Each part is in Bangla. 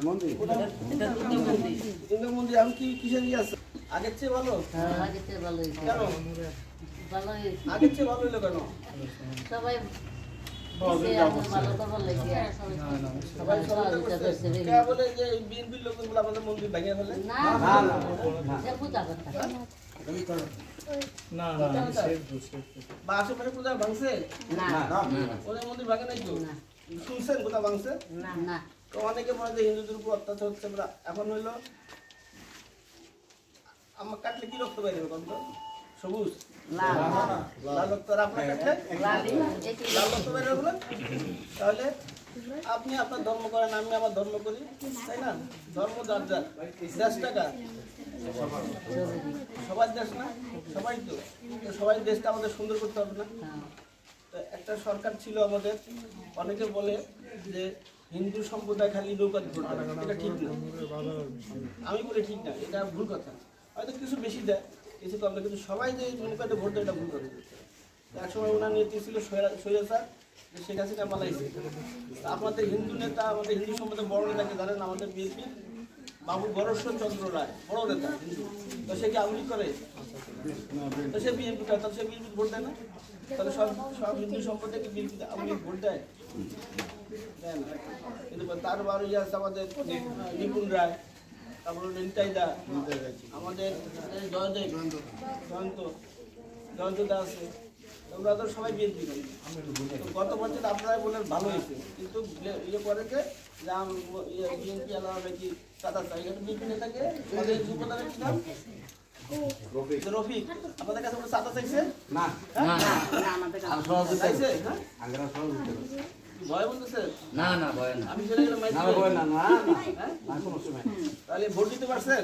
মন্দির মন্দির এখন কি কিসের ইয়ে আছে আগের চেয়ে ভালো? আগের চেয়ে ভালো হয়েছে। কেন ভালো হয়েছে। আগের চেয়ে ভালো হইলো কেন? সবাই বলে যে বিএনপির লোকগুলো আমাদের মন্দির ভেঙে ফেলে বা আশেপাশে পূজা ভাঙছে ওদের মন্দির ভাঙে নাই তো শুনছেন কোথাও ভাঙছে তো অনেকে মনে হয় হিন্দুদের উপর অত্যাচার হচ্ছে এখন হইলো আমার কাটলে কি রক্ত বাইরে কত সবুজ লাল রক্ত আর আপনার কাটলে লাল রক্ত বাইরে বলে তাহলে আপনি আপনার ধর্ম করেন আমি আমার ধর্ম করি তাই না ধর্ম যার যার দেশটা কার সবার দেশ না সবাই তো সবাই দেশটা আমাদের সুন্দর করতে হবে না তো একটা সরকার ছিল আমাদের অনেকে বলে যে হিন্দু সম্প্রদায় খালি নৌকাতে ভোট দেয় এটা ঠিক না আমি বলি ঠিক না এটা ভুল কথা হয়তো কিছু বেশি দেয় কিছু কম দেয় কিন্তু সবাই যে নৌকাতে ভোট দেয় এটা ভুল কথা একসময় ওনার নেত্রী ছিল স্বৈরাচার শেখ হাসিনা পালাইছে আপনাদের হিন্দু নেতা আমাদের হিন্দু সম্প্রদায়ের বড় নেতাকে জানেন আমাদের বিএনপি বাবু বরশ্বর চন্দ্র রায় বড় নেতা হিন্দু তো সে কি আওয়ামী লীগ করে তো সে বিএনপি করে তাহলে সে বিএনপি ভোট দেয় না তাহলে সব হিন্দু সম্প্রদায়কে বিএনপি আওয়ামী লীগ ভোট দেয় দেয় না কিন্তু তার বারো আছে আমাদের নিপুণ রায় তারপরে নিতাইদা আমাদের জয়দেব জয়ন্ত দা আছে তোমরা তো সবাই বিএনপি করি গত বছর আপনারাই বললেন ভালো হয়েছে কিন্তু ইয়ে করে যে বিএনপি আলাদা নাকি সাদা চাই বিএনপি নেতাকে রফিক আপনাদের কাছে সাদা চাইছে না চাইছে ভয় বলতেছে না না ভয় না আমি চলে গেলাম তাহলে ভোট দিতে পারছেন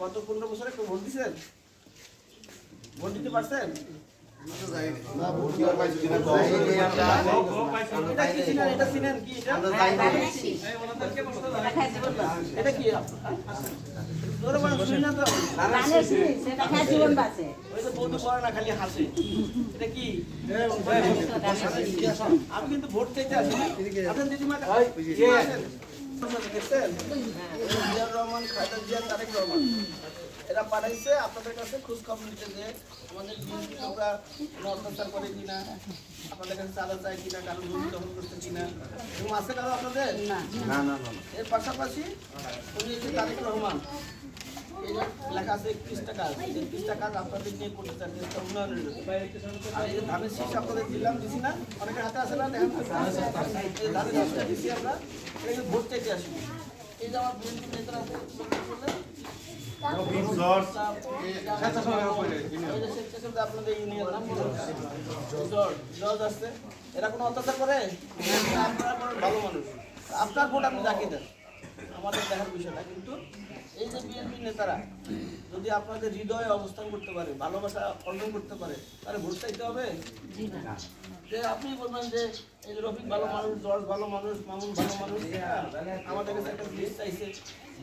কত 15 বছরে কেউ ভোট দিচ্ছেন ভোট দিতে পারছেন এটা কি খালি হাসে এটা কি আমি কিন্তু ভোট চাইতে আসি আপনার দিদিমা জিয়াউর রহমান খালেদা জিয়া তারেক রহমান এরা পাঠাইছে আপনাদের কাছে খোঁজ খবর নিতে যে আমাদের বিএনপি লোকরা অত্যাচার করে কিনা আপনাদের কাছে চাঁদা চায় কিনা কারো জমি দখল করছে কিনা এবং আছে কারো আপনাদের এর পাশাপাশি উনি হচ্ছে তারেক রহমান লেখা আছে 31টা কাজ 31টা কাজ আপনাদের নিয়ে করতে চান দেশটা উন্নয়নের আর এই ধানের শীষ আপনাদের দিছি না অনেকের হাতে আছে না দেখেন এই ধানের শীষটা দিচ্ছি আমরা এই ভোট চাইতে আসি এই যে আমার বিএনপি নেতারা আপনাদের ইউনিয়ন নাম জজ আসছে এরা কোনো অত্যাচার করে আপনারা ভালো মানুষ আপনার ভোট আপনি যাকে দেন আমাদের দেখার বিষয়টা কিন্তু এই যে বিএনপি নেতারা যদি আপনাদের হৃদয়ে অবস্থান করতে পারে ভালোবাসা অর্জন করতে পারে তাহলে ভোট চাইতে হবে যে আপনি বলবেন যে এই যে রফিক ভালো মানুষ জর্জ ভালো মানুষ মামুন ভালো মানুষ আমাদের কাছে একটা লিস্ট চাইছে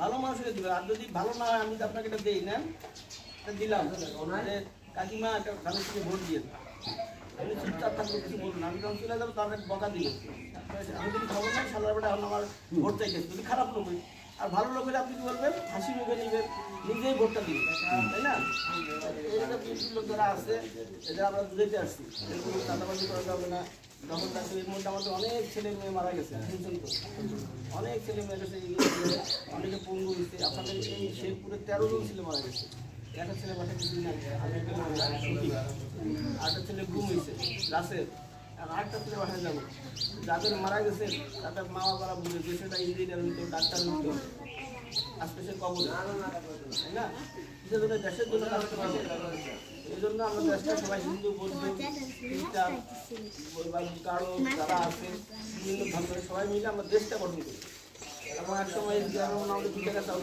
ভালো মানুষকে দিবে আর যদি ভালো না হয় আমি তো আপনাকে এটা দিই না এটা দিলাম যে কাকিমা একটা ধানের থেকে ভোট দিয়ে আমি চুপচাপ থাকলে কিছু বলুন আমি যখন চলে যাবো তার বকা দিয়ে আমি যদি খবর নাই সালার বেটা এখন আমার ভোট চাইছে যদি খারাপ লোক হই আর ভালো লোক হলে আপনি কি বলবেন হাসি মুখে নেবেন নিজেই ভোটটা দিবেন তাই না এই যে বিএনপির লোক যারা আছে এদের আমরা বুঝাইতে আসছি এরকম চাঁদাবাজি করা যাবে না যখন তাদের এর মধ্যে আমাদের অনেক ছেলে মেয়ে মারা গেছে শুনছেন তো অনেক ছেলে মেয়ে গেছে অনেকে পঙ্গু হয়েছে আপনাদের এই শেরপুরে 13 জন ছেলে মারা গেছে একটা ছেলে বাসা কিছুদিন আগে আরেকটা ছেলে গুম হয়েছে রাসেল আর আরেকটা ছেলে বাসায় যাবো যাদের মারা গেছে তাদের মা বাবারা বুঝে যে সেটা ইঞ্জিনিয়ার হইতো ডাক্তার হইতো আজকে সে কবর তাই না দেশের জন্য কাজ করতে এই জন্য আমরা দেশটা সবাই হিন্দু বৌদ্ধ খ্রিস্টান কারো যারা আছে বিভিন্ন ধর্মের সবাই মিলে আমরা দেশটা গঠন করি এবং এক সময় আমাদের 2 টাকা চাউল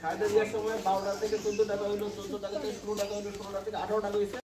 খালেদা জিয়ার সময় 12 টাকা থেকে 14 টাকা হইলো 14 টাকা থেকে 16 টাকা হইলো 16 টাকা থেকে 18 টাকা হয়েছে